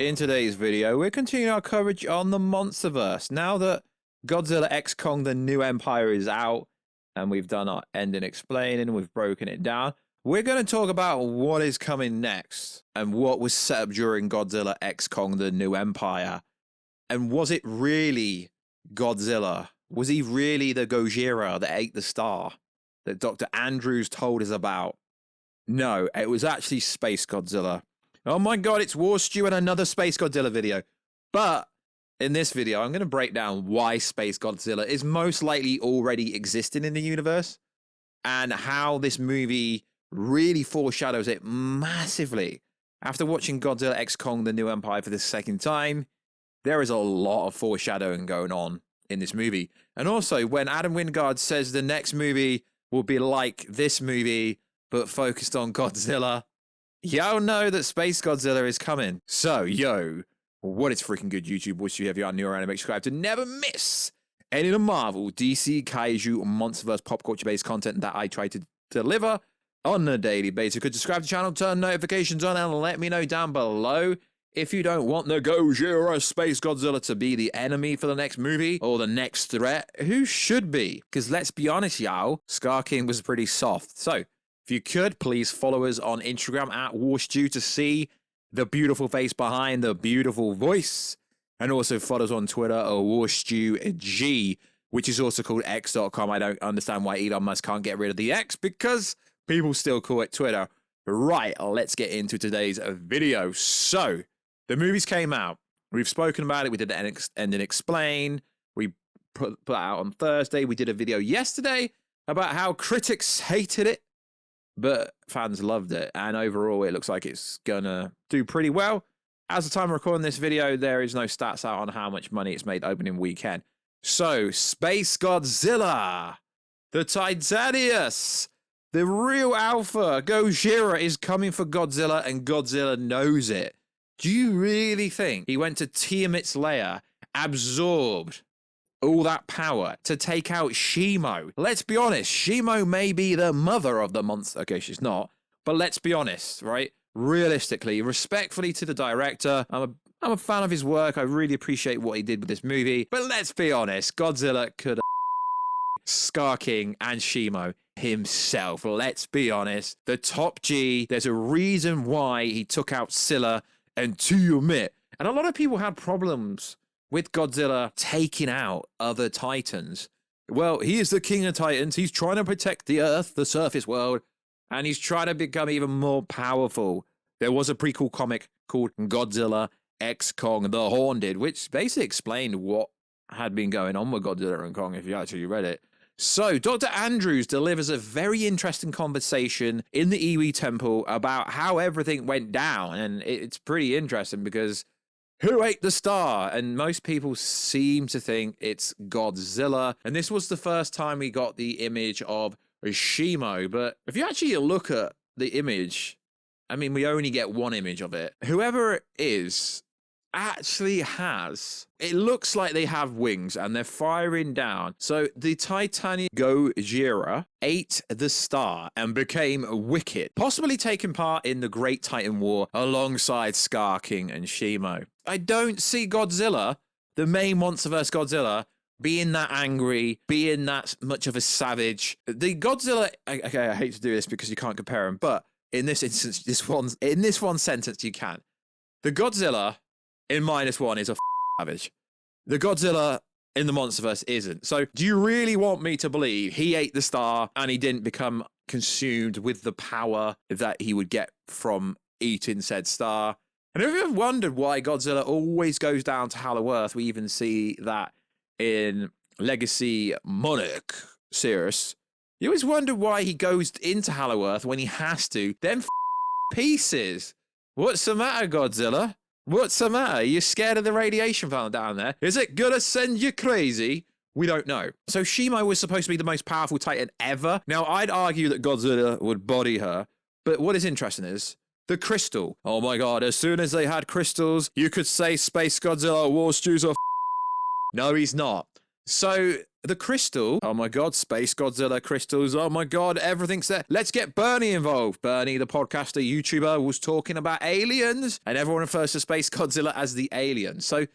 In today's video, we're continuing our coverage on the MonsterVerse. Now that Godzilla X Kong The New Empire is out, and we've done our ending explaining, we've broken it down, we're going to talk about what is coming next, and what was set up during Godzilla X Kong The New Empire. And was it really Godzilla? Was he really the Gojira that ate the star that Dr. Andrews told us about? No, it was actually Space Godzilla. Oh my god, it's Warstu and another Space Godzilla video. But in this video, I'm going to break down why Space Godzilla is most likely already existing in the universe and how this movie really foreshadows it massively. After watching Godzilla X Kong The New Empire for the second time, there is a lot of foreshadowing going on in this movie. And also, when Adam Wingard says the next movie will be like this movie, but focused on Godzilla, y'all know that Space Godzilla is coming. So, yo, what is freaking good, YouTube? Wish you have your new anime subscribe to never miss any of the Marvel, DC, Kaiju, or MonsterVerse pop culture-based content that I try to deliver on a daily basis. You could subscribe to the channel, turn notifications on, and let me know down below if you don't want the Gojira Space Godzilla to be the enemy for the next movie or the next threat. Who should be? Because let's be honest, y'all, Scar King was pretty soft. So, if you could, please follow us on Instagram at Warstu to see the beautiful face behind the beautiful voice. And also follow us on Twitter at WarstuG, which is also called X.com. I don't understand why Elon Musk can't get rid of the X because people still call it Twitter. Right, let's get into today's video. So, the movies came out. We've spoken about it. We did the end and explain. We put it out on Thursday. We did a video yesterday about how critics hated it, but fans loved it, and overall it looks like it's gonna do pretty well. As the time of recording this video, there is no stats out on how much money it's made opening weekend. So, Space Godzilla, the Titanius, the real alpha, Gojira, is coming for Godzilla, and Godzilla knows it. Do you really think he went to Tiamat's lair, absorbed all that power to take out Shimo? Let's be honest, Shimo may be the mother of the monster. Okay, she's not, but let's be honest, right? Realistically, respectfully to the director, I'm a fan of his work. I really appreciate what he did with this movie, but let's be honest, Godzilla could have Scar King and Shimo himself. Let's be honest, the top G, there's a reason why he took out Scylla and Tiamat, and a lot of people had problems with Godzilla taking out other Titans. Well, he is the king of Titans. He's trying to protect the Earth, the surface world, and he's trying to become even more powerful. There was a prequel comic called Godzilla X Kong The Haunted, which basically explained what had been going on with Godzilla and Kong, if you actually read it. So, Dr. Andrews delivers a very interesting conversation in the Iwi Temple about how everything went down, and it's pretty interesting because who ate the star? And most people seem to think it's Godzilla. And this was the first time we got the image of Shimo. But if you actually look at the image, I mean, we only get one image of it. Whoever it is actually has, it looks like they have wings and they're firing down. So the Titanic Gojira ate the star and became wicked, possibly taking part in the Great Titan War alongside Scar King and Shimo. I don't see Godzilla, the main MonsterVerse Godzilla, being that angry, being that much of a savage. The Godzilla, okay, I hate to do this because you can't compare them, but in this instance, in this one sentence you can. The Godzilla in -1 is a savage. The Godzilla in the MonsterVerse isn't. So do you really want me to believe he ate the star and he didn't become consumed with the power that he would get from eating said star? And have you ever wondered why Godzilla always goes down to Hollow Earth? We even see that in Legacy Monarch series. You always wonder why he goes into Hollow Earth when he has to. Then pieces. What's the matter, Godzilla? What's the matter? Are you scared of the radiation found down there? Is it gonna send you crazy? We don't know. So Shimo was supposed to be the most powerful Titan ever. Now, I'd argue that Godzilla would body her, but what is interesting is the crystal. Oh my god, as soon as they had crystals, you could say Space Godzilla Warstu's a No, he's not. So the crystal. Oh my God, Space Godzilla crystals. Oh my God, everything's there. Let's get Bernie involved. Bernie, the podcaster, YouTuber, was talking about aliens, and everyone refers to Space Godzilla as the alien. So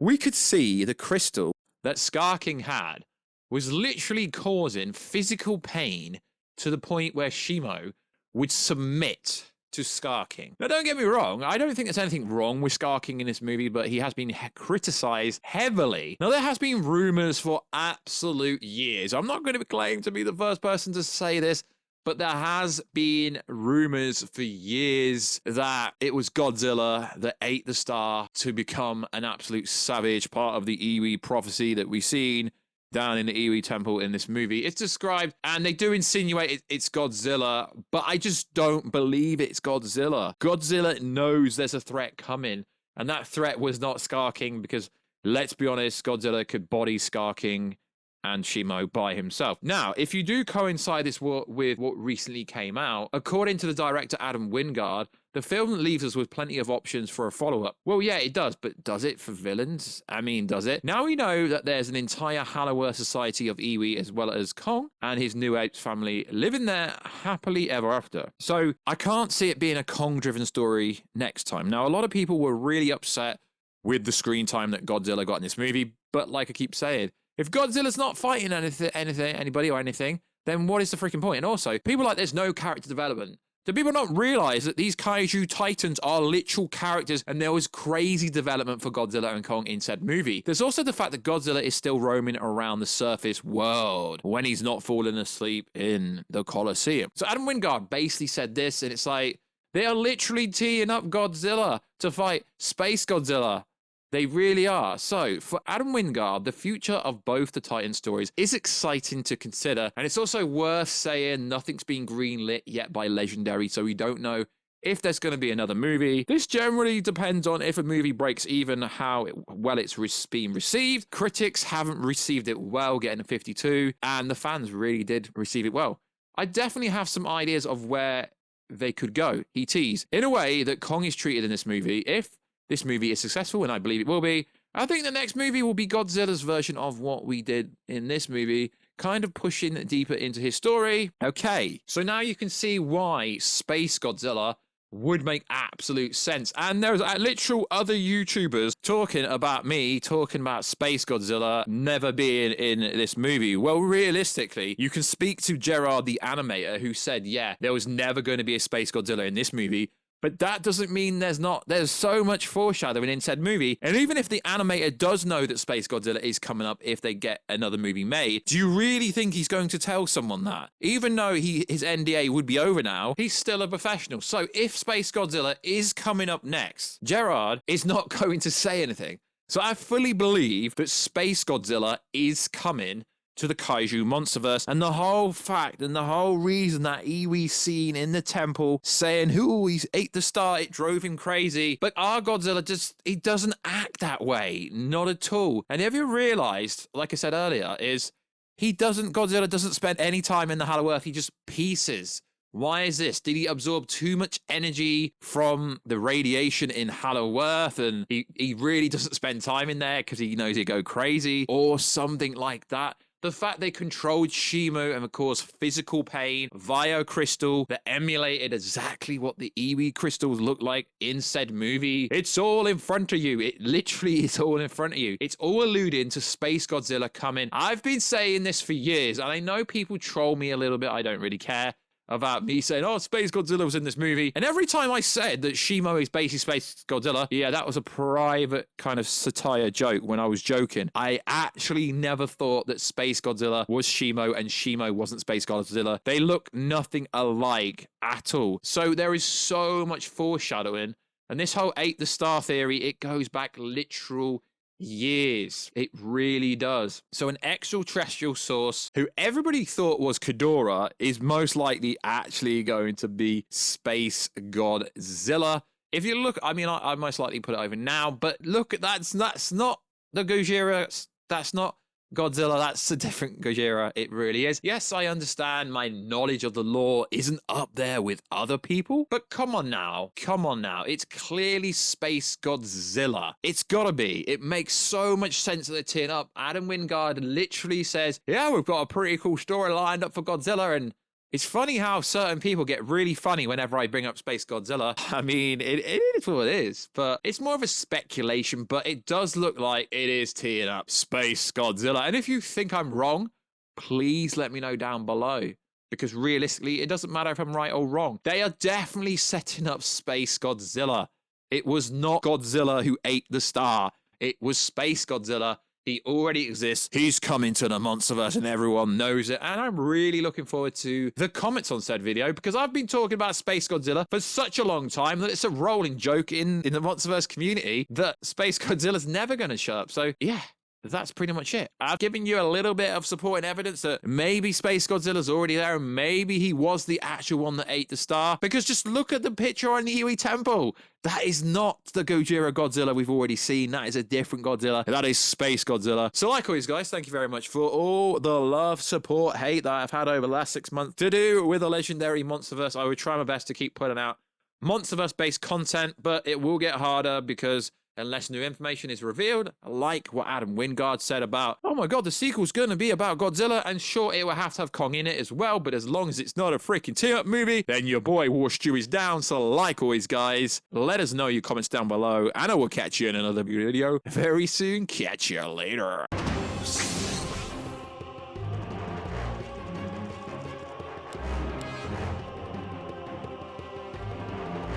we could see the crystal that Scar King had was literally causing physical pain to the point where Shimo would submit to Scar King. Now, don't get me wrong, I don't think there's anything wrong with Scar King in this movie, but he has been criticized heavily. Now, there has been rumors for absolute years. I'm not going to claim to be the first person to say this, but there has been rumors for years that it was Godzilla that ate the star to become an absolute savage, part of the Iwi prophecy that we've seen down in the Iwi temple in this movie. It's described, and they do insinuate it's Godzilla, but I just don't believe it's Godzilla. Godzilla knows there's a threat coming, and that threat was not Scar King, because let's be honest, Godzilla could body Scar King and Shimo by himself. Now, if you do coincide this with what recently came out, according to the director Adam Wingard, the film leaves us with plenty of options for a follow-up. Well, yeah, it does, but does it for villains? I mean, does it? Now we know that there's an entire Halloween society of Iwi as well as Kong and his new apes family living there happily ever after. So I can't see it being a Kong-driven story next time. Now, a lot of people were really upset with the screen time that Godzilla got in this movie, but like I keep saying, if Godzilla's not fighting anybody or anything, then what is the freaking point? And also, people like there's no character development. Do people not realize that these kaiju titans are literal characters and there was crazy development for Godzilla and Kong in said movie? There's also the fact that Godzilla is still roaming around the surface world when he's not falling asleep in the Colosseum. So Adam Wingard basically said this, and it's like, they are literally teeing up Godzilla to fight Space Godzilla. They really are. So, for Adam Wingard, the future of both the Titan stories is exciting to consider. And it's also worth saying nothing's been greenlit yet by Legendary, so we don't know if there's going to be another movie. This generally depends on if a movie breaks even, how well it's been received. Critics haven't received it well, getting a 52, and the fans really did receive it well. I definitely have some ideas of where they could go, he teased, in a way that Kong is treated in this movie. If this movie is successful, and I believe it will be, I think the next movie will be Godzilla's version of what we did in this movie, kind of pushing deeper into his story. Okay, so now you can see why Space Godzilla would make absolute sense. And there's literal other YouTubers talking about Space Godzilla never being in this movie. Well, realistically, you can speak to Gerard the animator, who said, yeah, there was never going to be a Space Godzilla in this movie. But that doesn't mean there's so much foreshadowing in said movie. And even if the animator does know that Space Godzilla is coming up if they get another movie made, do you really think he's going to tell someone that? Even though his NDA would be over now, he's still a professional. So if Space Godzilla is coming up next, Gerard is not going to say anything. So I fully believe that Space Godzilla is coming to the Kaiju MonsterVerse, and the whole fact and the whole reason that Iwi's seen in the temple saying who he ate the star, it drove him crazy. But our Godzilla he doesn't act that way, not at all. And have you realized, like I said earlier, is Godzilla doesn't spend any time in the Hollow Earth, he just pieces. Why is this? Did he absorb too much energy from the radiation in Hollow Earth and he really doesn't spend time in there because he knows he'd go crazy or something like that? The fact they controlled Shimu and caused physical pain via a crystal that emulated exactly what the Iwi crystals look like in said movie. It's all in front of you. It literally is all in front of you. It's all alluding to Space Godzilla coming. I've been saying this for years, and I know people troll me a little bit. I don't really care about me saying, oh, Space Godzilla was in this movie. And every time I said that Shimo is basically Space Godzilla, yeah, that was a private kind of satire joke when I was joking. I actually never thought that Space Godzilla was Shimo and Shimo wasn't Space Godzilla. They look nothing alike at all. So there is so much foreshadowing. And this whole ate the star theory, it goes back literal years. It really does. So an extraterrestrial source who everybody thought was Ghidorah is most likely actually going to be Space Godzilla. If you look, I mean, I most likely put it over now, but look, that's not the Gojira, that's not Godzilla, that's a different Gojira. It really is. Yes, I understand my knowledge of the lore isn't up there with other people, but come on now. Come on now. It's clearly Space Godzilla. It's gotta be. It makes so much sense that they're teeing up. Adam Wingard literally says, yeah, we've got a pretty cool story lined up for Godzilla, and it's funny how certain people get really funny whenever I bring up Space Godzilla. I mean, it is what it is, but it's more of a speculation, but it does look like it is teeing up Space Godzilla. And if you think I'm wrong, please let me know down below, because realistically, it doesn't matter if I'm right or wrong. They are definitely setting up Space Godzilla. It was not Godzilla who ate the star. It was Space Godzilla. He already exists. He's coming to the MonsterVerse and everyone knows it. And I'm really looking forward to the comments on said video, because I've been talking about Space Godzilla for such a long time that it's a rolling joke in the MonsterVerse community that Space Godzilla's never going to show up. So yeah, that's pretty much it. I've given you a little bit of supporting evidence that maybe Space Godzilla's already there, and maybe he was the actual one that ate the star. Because just look at the picture on the Iwi Temple. That is not the Gojira Godzilla we've already seen. That is a different Godzilla. That is Space Godzilla. So like always, guys, thank you very much for all the love, support, hate that I've had over the last 6 months to do with the legendary MonsterVerse. I will try my best to keep putting out MonsterVerse-based content, but it will get harder because unless new information is revealed, like what Adam Wingard said about, oh my god, the sequel's going to be about Godzilla, and sure, it will have to have Kong in it as well, but as long as it's not a freaking team-up movie, then your boy Warstu is down. So like always, guys, let us know your comments down below, and I will catch you in another video very soon. Catch you later.